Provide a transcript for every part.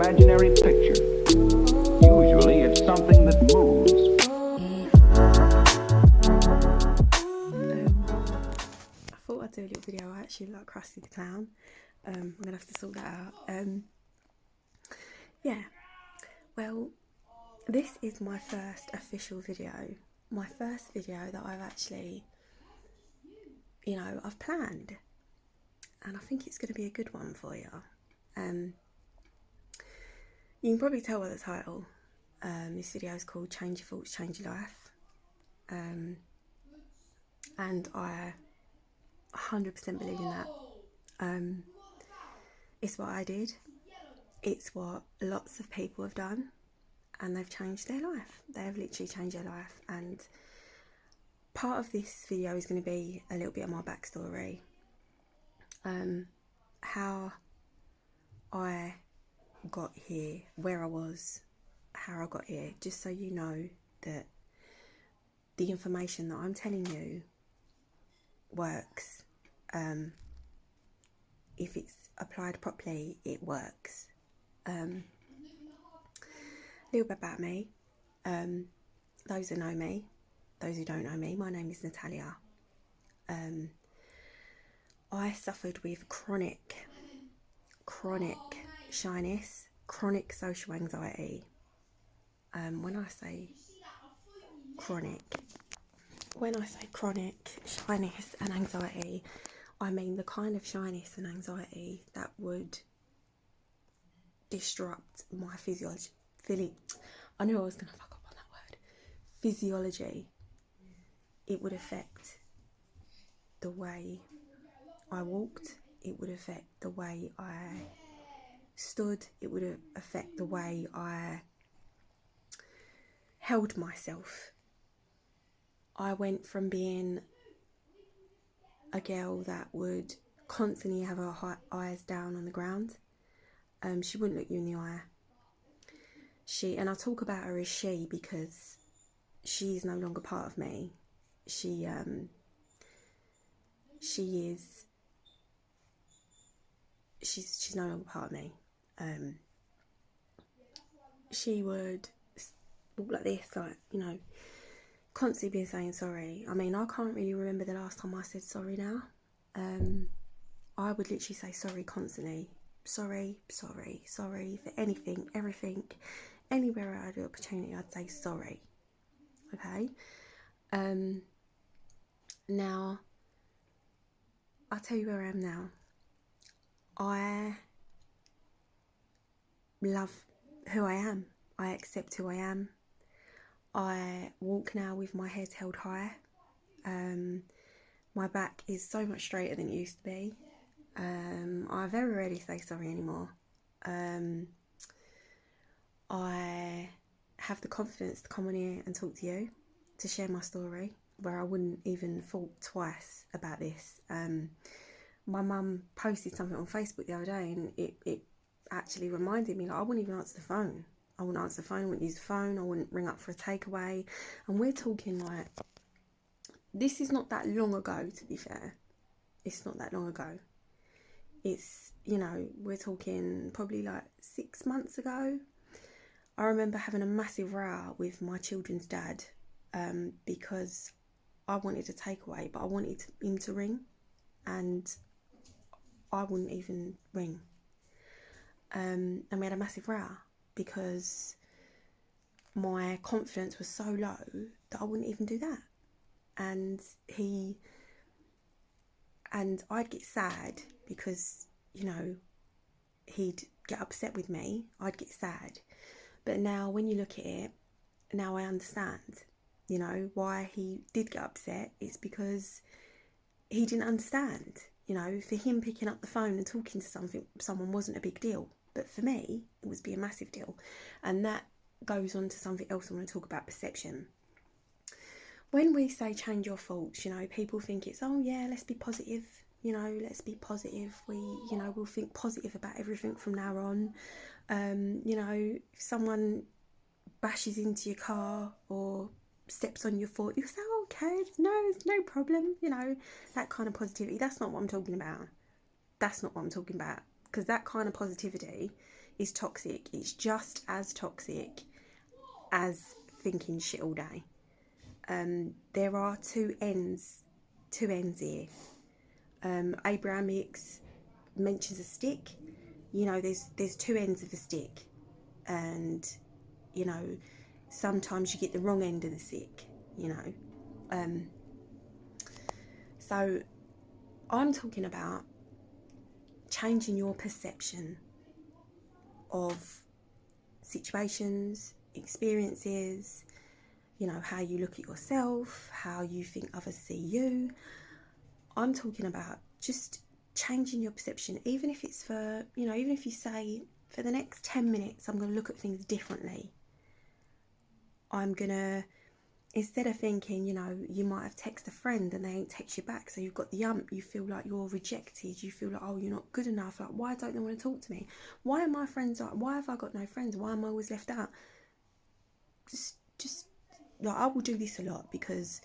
imaginary picture. Usually it's something that moves. I thought I'd do a little video. I actually look like Krusty the Clown. I'm going to have to sort that out. Yeah, well, this is my first official video. My first video that I've actually, I've planned. And I think it's going to be a good one for you. You can probably tell by the title. This video is called Change Your Thoughts, Change Your Life. And I 100% believe in that. It's what I did. It's what lots of people have done. And they've changed their life. They have literally changed their life. And part of this video is going to be a little bit of my backstory. How I got here, where I was, how I got here, just so you know that the information that I'm telling you works. If it's applied properly, it works. A little bit about me. Those who know me, those who don't know me, my name is Natalia. I suffered with chronic shyness, chronic social anxiety. When I say chronic shyness and anxiety, I mean the kind of shyness and anxiety that would disrupt my physiology. I knew I was going to fuck up on that word. Physiology. It would affect the way I walked. It would affect the way I stood. It would affect the way I held myself. I went from being a girl that would constantly have her eyes down on the ground. She wouldn't look you in the eye. And I talk about her as she because she's no longer part of me. She's no longer part of me. She would walk like this, constantly being saying sorry. I mean, I can't really remember the last time I said sorry now. I would literally say sorry constantly. Sorry for anything, everything. Anywhere I had the opportunity, I'd say sorry. Okay? Now, I'll tell you where I am now. I love who I am. I accept who I am. I walk now with my head held high. My back is so much straighter than it used to be. I very rarely say sorry anymore. I have the confidence to come on here and talk to you, to share my story, where I wouldn't even thought twice about this. My mum posted something on Facebook the other day, and it actually reminded me, I wouldn't even answer the phone. I wouldn't answer the phone, I wouldn't use the phone, I wouldn't ring up for a takeaway. And we're talking this is not that long ago, to be fair. It's not that long ago. It's, we're talking probably 6 months ago. I remember having a massive row with my children's dad because I wanted a takeaway, but I wanted him to ring, and I wouldn't even ring. And we had a massive row because my confidence was so low that I wouldn't even do that. And I'd get sad because, he'd get upset with me. I'd get sad. But now when you look at it, now I understand, why he did get upset. It's because he didn't understand. For him picking up the phone and talking to someone wasn't a big deal. But for me, it was a massive deal. And that goes on to something else I want to talk about, perception. When we say change your thoughts, people think it's, oh yeah, let's be positive. Let's be positive. We'll think positive about everything from now on. If someone bashes into your car or steps on your foot, you say, oh, okay, it's no problem. That kind of positivity. That's not what I'm talking about. because that kind of positivity is toxic. It's just as toxic as thinking shit all day. There are two ends here. Abraham Hicks mentions a stick. You know, there's two ends of a stick, and you know, sometimes you get the wrong end of the stick, you know. So I'm talking about changing your perception of situations, experiences, you know, how you look at yourself, how you think others see you. I'm talking about just changing your perception, even if it's for, you know, even if you say, for the next 10 minutes, I'm going to look at things differently. I'm going to, instead of thinking, you know, you might have texted a friend and they ain't text you back, so you've got the you feel like you're rejected, you feel like, oh, you're not good enough, like, why don't they want to talk to me? Why are my friends like, why have I got no friends? Why am I always left out? Just like, I will do this a lot because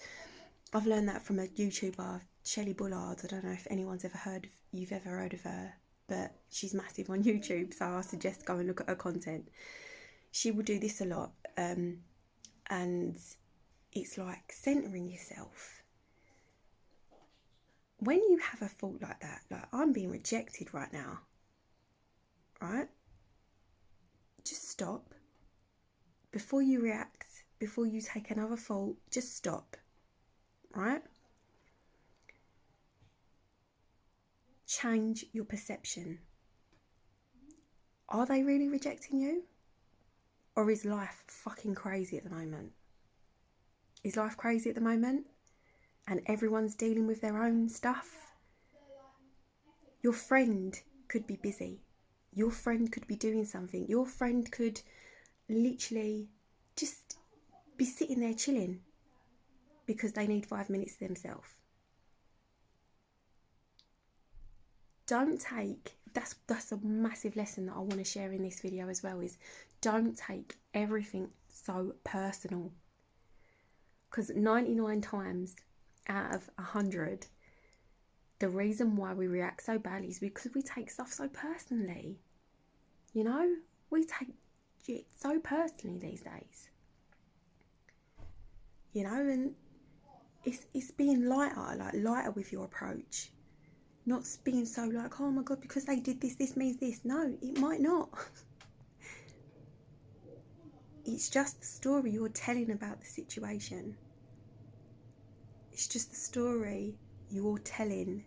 I've learned that from a YouTuber, Shelley Bullard. I don't know if you've ever heard of her, but she's massive on YouTube, so I suggest go and look at her content. She will do this a lot, and it's like centering yourself. When you have a thought like that, like, I'm being rejected right now, right? Just stop. Before you react, before you take another thought, just stop, right? Change your perception. Are they really rejecting you? Or is life fucking crazy at the moment? Is life crazy at the moment? And everyone's dealing with their own stuff? Your friend could be busy. Your friend could be doing something. Your friend could literally just be sitting there chilling because they need 5 minutes to themselves. Don't take, that's a massive lesson that I want to share in this video as well, is don't take everything so personal. Because 99 times out of 100, the reason why we react so badly is because we take stuff so personally. You know, we take it so personally these days. You know, and it's being lighter with your approach. Not being so like, oh my God, because they did this, this means this. No, it might not. It's just the story you're telling about the situation. It's just the story you're telling.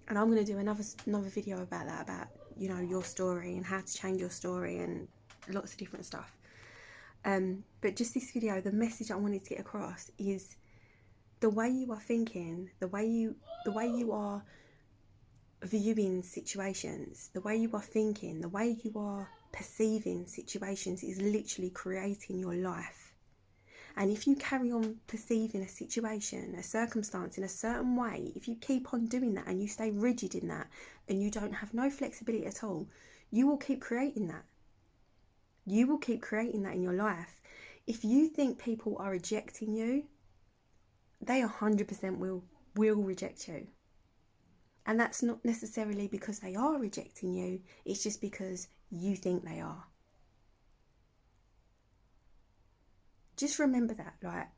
And I'm going to do another video about that, about, you know, your story and how to change your story and lots of different stuff. But just this video, the message I wanted to get across is the way you are thinking, the way you are viewing situations, the way you are thinking, the way you are perceiving situations is literally creating your life. And if you carry on perceiving a situation, a circumstance in a certain way, if you keep on doing that and you stay rigid in that and you don't have no flexibility at all, you will keep creating that. You will keep creating that in your life. If you think people are rejecting you, they 100% will reject you. And that's not necessarily because they are rejecting you, it's just because you think they are. Just remember that, like,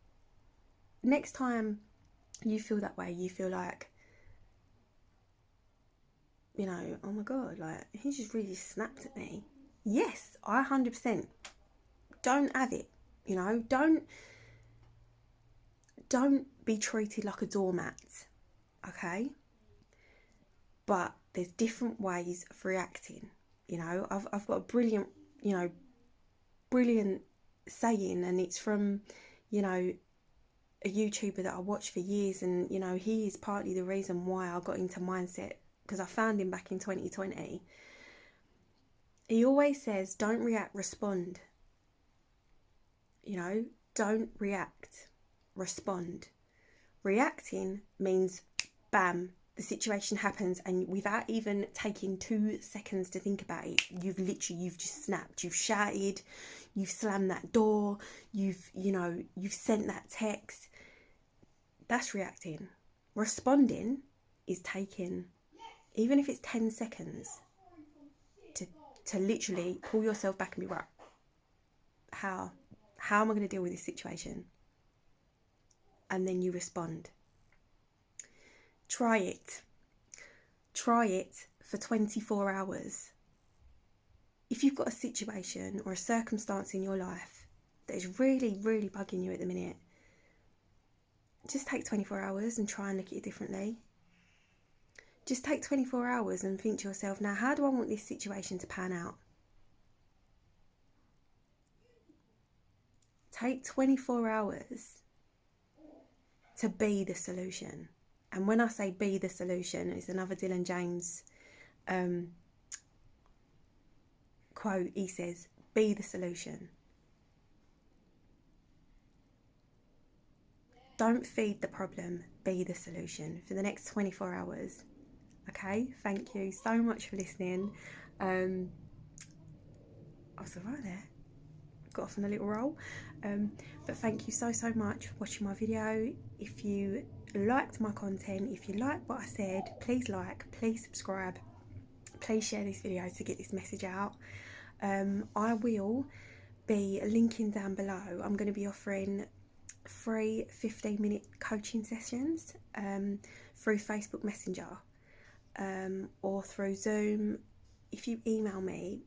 next time you feel that way, you feel like, you know, oh my God, like, he just really snapped at me. Yes, I 100% don't have it, you know, don't be treated like a doormat, okay? But there's different ways of reacting. You know, I've got a brilliant saying, and it's from, you know, a YouTuber that I watched for years, and, you know, he is partly the reason why I got into mindset, because I found him back in 2020. He always says, don't react, respond. You know, don't react, respond. Reacting means, bam, the situation happens, and without even taking 2 seconds to think about it, you've just snapped, you've shouted, you've slammed that door, you've sent that text. That's reacting. Responding is taking, even if it's 10 seconds, to literally pull yourself back and be right, how am I going to deal with this situation? And then you respond. Try it for 24 hours. If you've got a situation or a circumstance in your life that is really, really bugging you at the minute, just take 24 hours and try and look at it differently. Just take 24 hours and think to yourself, now, how do I want this situation to pan out? Take 24 hours to be the solution. And when I say be the solution, it's another Dylan James quote. He says, be the solution. Don't feed the problem, be the solution for the next 24 hours. Okay, thank you so much for listening. I was right there. Got off on a little roll. But thank you so much for watching my video. If you liked my content, if you like what I said, please like, please subscribe, please share this video to get this message out. I will be linking down below. I'm going to be offering free 15-minute coaching sessions through Facebook Messenger or through Zoom. If you email me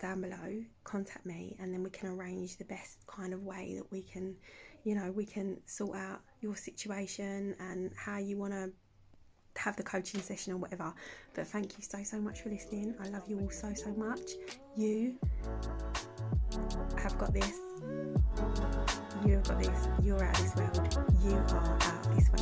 down below, contact me, and then we can arrange the best kind of way that we can, we can sort out your situation and how you want to have the coaching session or whatever. But thank you so much for listening. I love you all so much. You have got this. You have got this. You're out of this world. You are out of this world.